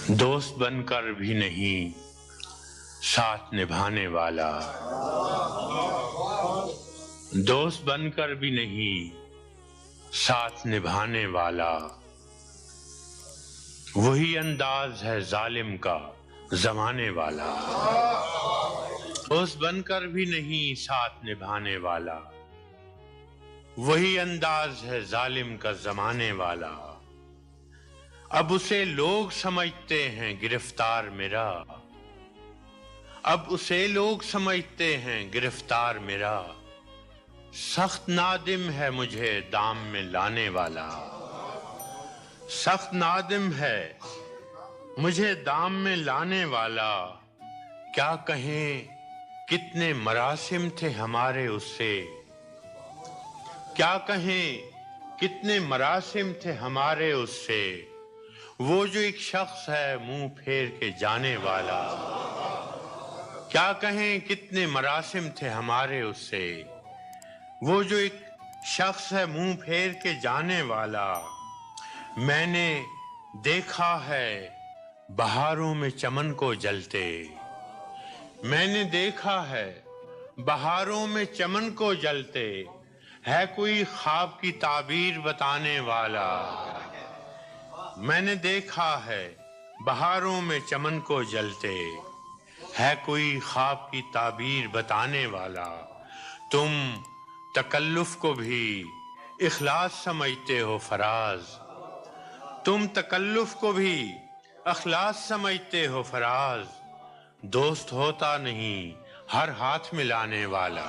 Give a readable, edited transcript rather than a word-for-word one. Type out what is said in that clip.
दोस्त बनकर भी नहीं साथ निभाने वाला, दोस्त बनकर भी नहीं साथ निभाने वाला, वही अंदाज है जालिम का जमाने वाला। दोस्त बनकर भी नहीं साथ निभाने वाला, वही अंदाज है जालिम का जमाने वाला। अब उसे लोग समझते हैं गिरफ्तार मेरा, अब उसे लोग समझते हैं गिरफ्तार मेरा। सख्त नादिम है मुझे दाम में लाने वाला, सख्त नादिम है मुझे दाम में लाने वाला। क्या कहें कितने मरासिम थे हमारे उससे, क्या कहें कितने मरासिम थे हमारे उससे। वो जो एक शख्स है मुंह फेर के जाने वाला, क्या कहें कितने मरासिम थे हमारे उससे। वो जो एक शख्स है मुंह फेर के जाने वाला। मैंने देखा है बहारों में चमन को जलते, मैंने देखा है बहारों में चमन को जलते। है कोई ख्वाब की ताबीर बताने वाला, मैंने देखा है बहारों में चमन को जलते। है कोई ख्वाब की ताबीर बताने वाला। तुम तकल्लुफ को भी इखलास समझते हो फराज, तुम तकल्लुफ को भी इखलास समझते हो फराज। दोस्त होता नहीं हर हाथ मिलाने वाला।